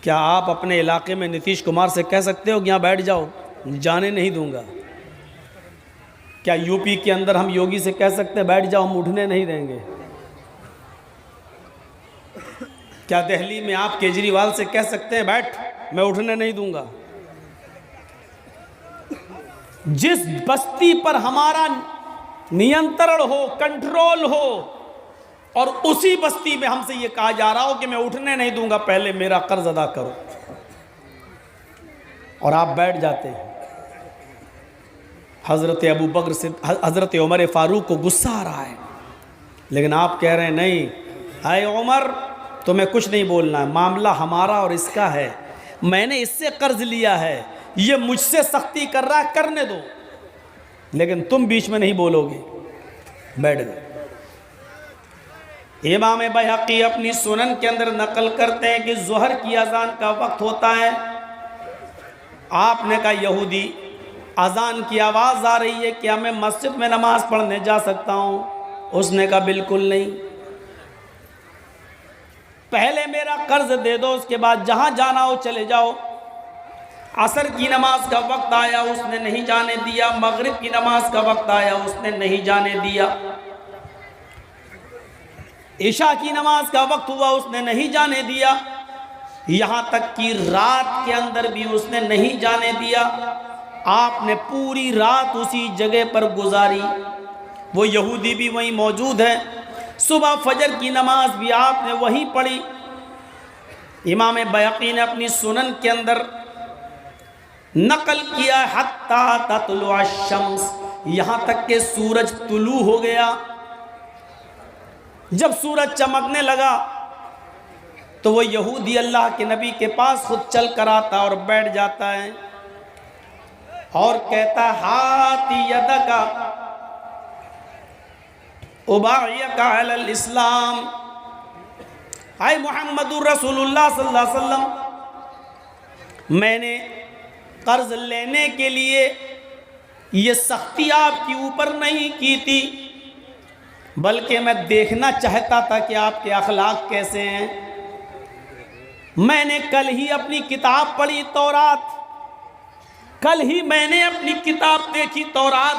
क्या आप अपने इलाके में नीतीश कुमार से कह सकते हो कि यहाँ बैठ जाओ, जाने नहीं दूंगा? क्या यूपी के अंदर हम योगी से कह सकते हैं बैठ जाओ, हम उठने नहीं देंगे? क्या दिल्ली में आप केजरीवाल से कह सकते हैं बैठ, मैं उठने नहीं दूंगा? जिस बस्ती पर हमारा नियंत्रण हो, कंट्रोल हो, और उसी बस्ती में हमसे यह कहा जा रहा हो कि मैं उठने नहीं दूंगा, पहले मेरा कर्ज अदा करो, और आप बैठ जाते हैं। हज़रत अबू बकर से हज़रत उमर फारूक को गुस्सा आ रहा है, लेकिन आप कह रहे हैं नहीं, आए उमर तुम्हें कुछ नहीं बोलना है, मामला हमारा और इसका है, मैंने इससे कर्ज लिया है, ये मुझसे सख्ती कर रहा है, करने दो, लेकिन तुम बीच में नहीं बोलोगे। बैठ गए। इमाम बैहक़ी अपनी सुनन के अंदर नकल करते हैं कि ज़ोहर की अजान का वक्त होता है, आपने कहा यहूदी अजान की आवाज़ आ रही है, क्या मैं मस्जिद में नमाज पढ़ने जा सकता हूँ? उसने कहा बिल्कुल नहीं, पहले मेरा कर्ज दे दो, उसके बाद जहाँ जाना हो चले जाओ। असर की नमाज का वक्त आया, उसने नहीं जाने दिया। मगरिब की नमाज का वक्त आया, उसने नहीं जाने दिया। इशा की नमाज का वक्त हुआ, उसने नहीं जाने दिया। यहाँ तक कि रात के अंदर भी उसने नहीं जाने दिया। आपने पूरी रात उसी जगह पर गुजारी, वो यहूदी भी वहीं मौजूद है। सुबह फजर की नमाज भी आपने वहीं पढ़ी। इमाम बैहक़ी ने अपनी सुनन के अंदर नकल किया हत्ता ततलुअ शम्स, यहाँ तक के सूरज तुलू हो गया। जब सूरज चमकने लगा तो वो यहूदी अल्लाह के नबी के पास खुद चल कर आता और बैठ जाता है और कहता हाती यदका उबायका अलल इस्लाम, हाय मुहम्मदुर रसूलुल्लाह सल्लल्लाहु अलैहि वसल्लम, मैंने कर्ज लेने के लिए ये सख्ती आपके ऊपर नहीं की थी, बल्कि मैं देखना चाहता था कि आपके अखलाक कैसे हैं। मैंने कल ही अपनी किताब पढ़ी तौरात, कल ही मैंने अपनी किताब देखी तौरात।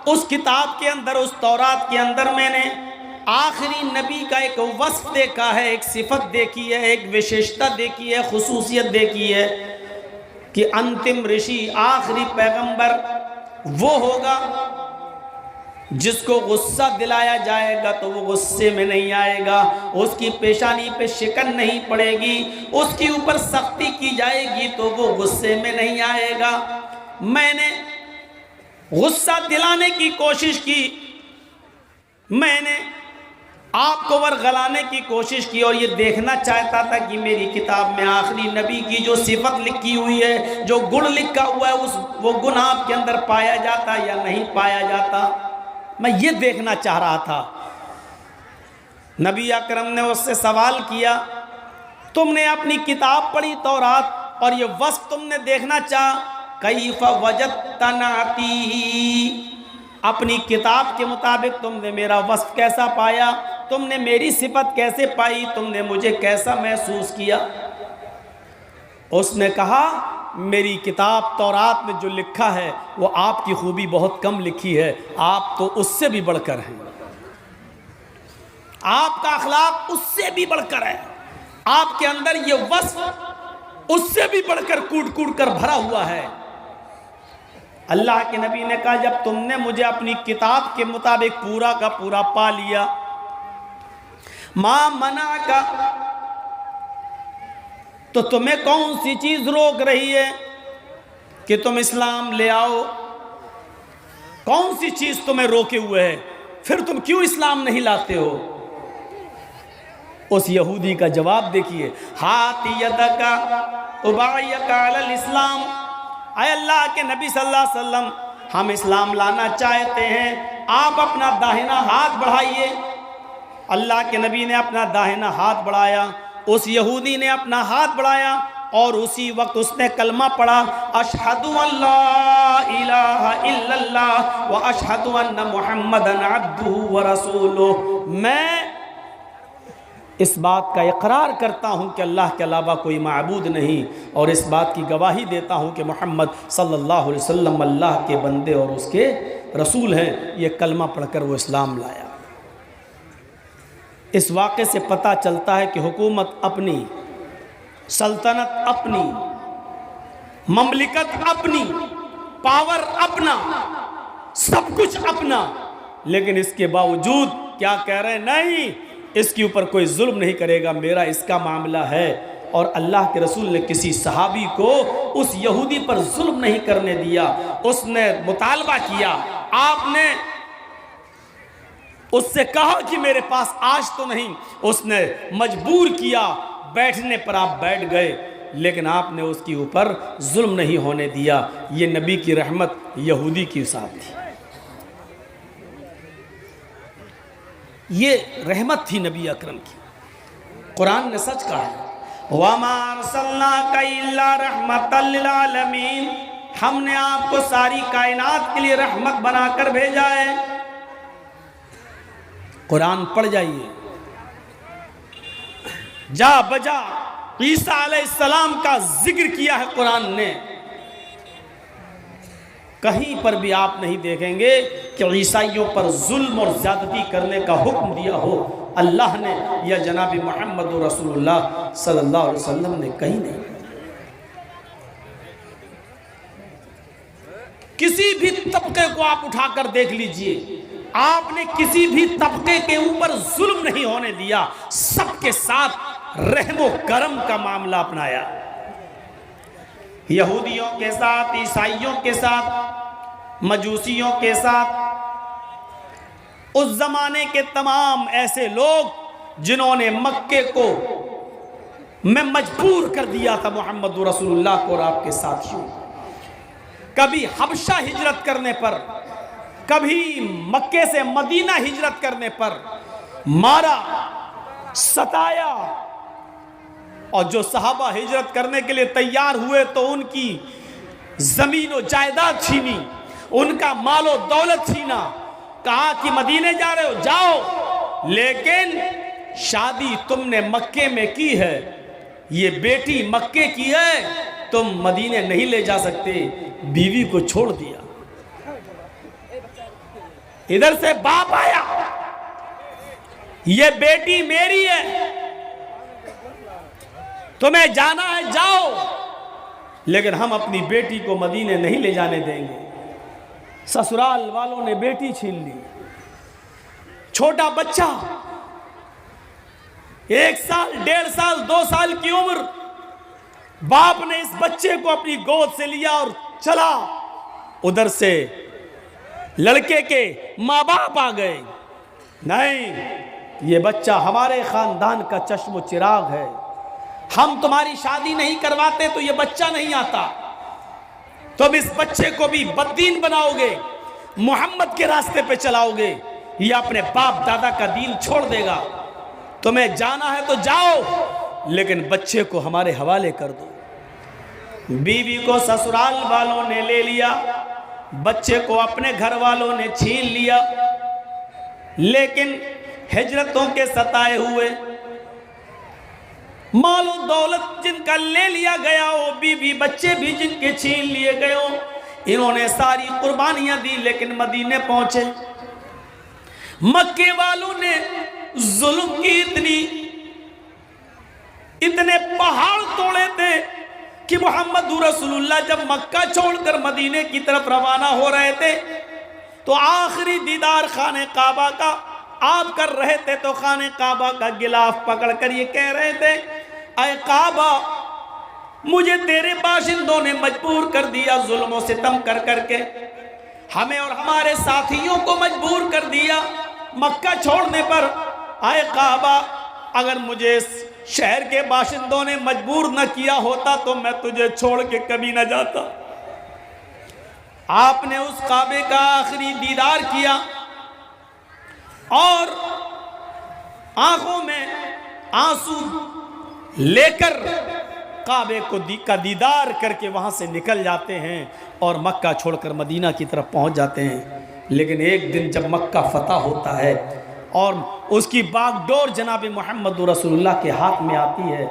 उस किताब के अंदर, उस तौरात के अंदर मैंने आखिरी नबी का एक वस्फ देखा है, एक सिफत देखी है, एक विशेषता देखी है, खुसूसियत देखी है कि अंतिम ऋषि, आखिरी पैगंबर वो होगा जिसको गुस्सा दिलाया जाएगा तो वो गुस्से में नहीं आएगा, उसकी पेशानी पे शिकन नहीं पड़ेगी, उसके ऊपर सख्ती की जाएगी तो वो गुस्से में नहीं आएगा। मैंने गुस्सा दिलाने की कोशिश की, मैंने आपको वरगलाने की कोशिश की, और ये देखना चाहता था कि मेरी किताब में आखिरी नबी की जो सिफत लिखी हुई है, जो गुण लिखा हुआ है, वो गुण आपके अंदर पाया जाता या नहीं पाया जाता। मैं ये देखना चाह रहा था। नबी अकरम ने उससे सवाल किया, तुमने अपनी किताब पढ़ी तौरात और ये वस्फ तुमने देखना चाहा, कैफ वजदतनाती, अपनी किताब के मुताबिक तुमने मेरा वस्फ कैसा पाया, तुमने मेरी सिफत कैसे पाई, तुमने मुझे कैसा महसूस किया? उसने कहा मेरी किताब तौरात में जो लिखा है वो आपकी खूबी बहुत कम लिखी है, आप तो उससे भी बढ़कर हैं, आपका अखलाक उससे भी बढ़कर है, आपके अंदर ये वस्फ उससे भी बढ़कर कूट कूट कर भरा हुआ है। अल्लाह के नबी ने कहा जब तुमने मुझे अपनी किताब के मुताबिक पूरा का पूरा पा लिया, मां मना का, तो तुम्हें कौन सी चीज रोक रही है कि तुम इस्लाम ले आओ? कौन सी चीज तुम्हें रोके हुए है? फिर तुम क्यों इस्लाम नहीं लाते हो? उस यहूदी का जवाब देखिए, हाथ यदका उबायका अलल इस्लाम, आए अल्लाह के नबी सल्लल्लाहु अलैहि वसल्लम, हम इस्लाम लाना चाहते हैं, आप अपना दाहिना हाथ बढ़ाइए। अल्लाह के नबी ने अपना दाहिना हाथ बढ़ाया, उस यहूदी ने अपना हाथ बढ़ाया और उसी वक्त उसने कलमा पढ़ा, अशहदु अल्ला इलाहा इल्लल्लाह व अशहदु अन्ना मुहम्मदन अब्दुहु व रसूलुहु, मैं इस बात का इकरार करता हूँ कि अल्लाह के अलावा कोई माबूद नहीं, और इस बात की गवाही देता हूँ कि मोहम्मद सल्लल्लाहु अलैहि वसल्लम अल्लाह के बंदे और उसके रसूल हैं। ये कलमा पढ़कर वो इस्लाम लाया। इस वाक़े से पता चलता है कि हुकूमत अपनी, सल्तनत अपनी, ममलिकत अपनी, पावर अपना, सब कुछ अपना, लेकिन इसके बावजूद क्या कह रहे हैं? नहीं, इसके ऊपर कोई जुल्म नहीं करेगा, मेरा इसका मामला है। और अल्लाह के रसूल ने किसी सहाबी को उस यहूदी पर जुल्म नहीं करने दिया। उसने मुतालबा किया, आपने उससे कहा कि मेरे पास आज तो नहीं, उसने मजबूर किया, बैठने पर आप बैठ गए, लेकिन आपने उसके ऊपर जुल्म नहीं होने दिया। ये नबी की रहमत यहूदी के साथ थी, ये रहमत थी नबी अकरम की। कुरान ने सच कहा है, वमा अरसलनाका इल्ला रहमतल लिल आलमीन, हमने आपको सारी कायनात के लिए रहमत बनाकर भेजा है। कुरान पढ़ जाइए, जा बजा ईसा अलैहिस्सलाम का जिक्र किया है कुरान ने। कहीं पर भी आप नहीं देखेंगे कि ईसाइयों पर जुल्म और ज्यादती करने का हुक्म दिया हो अल्लाह ने या जनाब मोहम्मद रसूलुल्लाह सल्लल्लाहु अलैहि वसल्लम ने, कहीं नहीं। किसी भी तबके को आप उठाकर देख लीजिए, आपने किसी भी तबके के ऊपर जुल्म नहीं होने दिया, सबके साथ रहमो करम का मामला अपनाया। यहूदियों के साथ, ईसाइयों के साथ, मजूसियों के साथ, उस जमाने के तमाम ऐसे लोग जिन्होंने मक्के को मैं मजबूर कर दिया था मोहम्मद रसूलुल्लाह को और आपके साथियों, कभी हबशा हिजरत करने पर, कभी मक्के से मदीना हिजरत करने पर मारा, सताया, और जो सहाबा हिजरत करने के लिए तैयार हुए तो उनकी जमीन और जायदाद छीनी, उनका मालो दौलत छीना, कहा कि मदीने जा रहे हो जाओ, लेकिन शादी तुमने मक्के में की है, ये बेटी मक्के की है, तुम मदीने नहीं ले जा सकते। बीवी को छोड़ दिया। इधर से बाप आया, ये बेटी मेरी है, तुम्हें जाना है जाओ, लेकिन हम अपनी बेटी को मदीने नहीं ले जाने देंगे। ससुराल वालों ने बेटी छीन ली, छोटा बच्चा, 1 साल, 1.5 साल, 2 साल की उम्र, बाप ने इस बच्चे को अपनी गोद से लिया और चला। उधर से लड़के के माँ बाप आ गए, नहीं, ये बच्चा हमारे खानदान का चश्मो चिराग है, हम तुम्हारी शादी नहीं करवाते तो ये बच्चा नहीं आता, तुम इस बच्चे को भी बददीन बनाओगे, मोहम्मद के रास्ते पे चलाओगे, ये अपने बाप दादा का दीन छोड़ देगा। तुम्हें जाना है तो जाओ, लेकिन बच्चे को हमारे हवाले कर दो। बीवी को ससुराल वालों ने ले लिया, बच्चे को अपने घर वालों ने छीन लिया, लेकिन हिजरतों के सताए हुए, मालो दौलत जिनका ले लिया गया हो, बीवी बच्चे भी जिनके छीन लिए गए हो, इन्होंने सारी कुर्बानियां दी, लेकिन मदीने पहुंचे। मक्के वालों ने जुल्म की, इतने पहाड़ तोड़े थे कि मोहम्मद रसूलुल्लाह जब मक्का छोड़कर मदीने की तरफ रवाना हो रहे थे तो आखिरी दीदार खाने काबा का आप कर रहे थे, तो खाने काबा का गिलाफ पकड़कर ये कह रहे थे, ऐ काबा, मुझे तेरे बाशिंदों ने मजबूर कर दिया, जुल्म सितम कर करके हमें और हमारे साथियों को मजबूर कर दिया मक्का छोड़ने पर। ऐ काबा, अगर मुझे इस शहर के बाशिंदों ने मजबूर न किया होता तो मैं तुझे छोड़ के कभी न जाता। आपने उस काबे का आखिरी दीदार किया और आंखों में आंसू लेकर काबे को का दीदार करके वहां से निकल जाते हैं और मक्का छोड़कर मदीना की तरफ पहुंच जाते हैं। लेकिन एक दिन जब मक्का फतह होता है और उसकी बागडोर जनाब मोहम्मद रसूलुल्लाह के हाथ में आती है।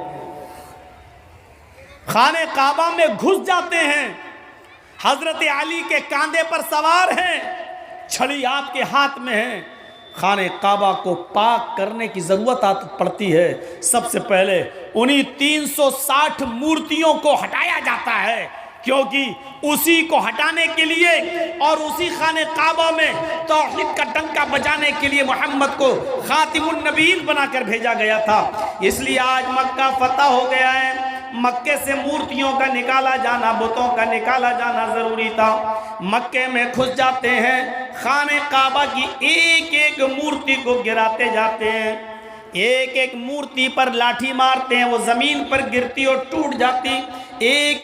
खाने काबा में घुस जाते हैं, हजरत अली के कांधे पर सवार हैं, छड़ी आपके हाथ में है। खाने काबा को पाक करने की ज़रूरत पड़ती है। सबसे पहले उन्हीं 360 मूर्तियों को हटाया जाता है, क्योंकि उसी को हटाने के लिए और उसी खाने काबा में तौहीद का डंका बजाने के लिए मोहम्मद को खातिमुन नबीय्यीन बनाकर भेजा गया था। इसलिए आज मक्का फतह हो गया है, मक्के से मूर्तियों का निकाला जाना, बुतों का निकाला जाना ज़रूरी था। मक्के में घुस जाते हैं, खाने काबा की एक एक मूर्ति को गिराते जाते हैं, एक एक मूर्ति पर लाठी मारते हैं, वो ज़मीन पर गिरती और टूट जाती। एक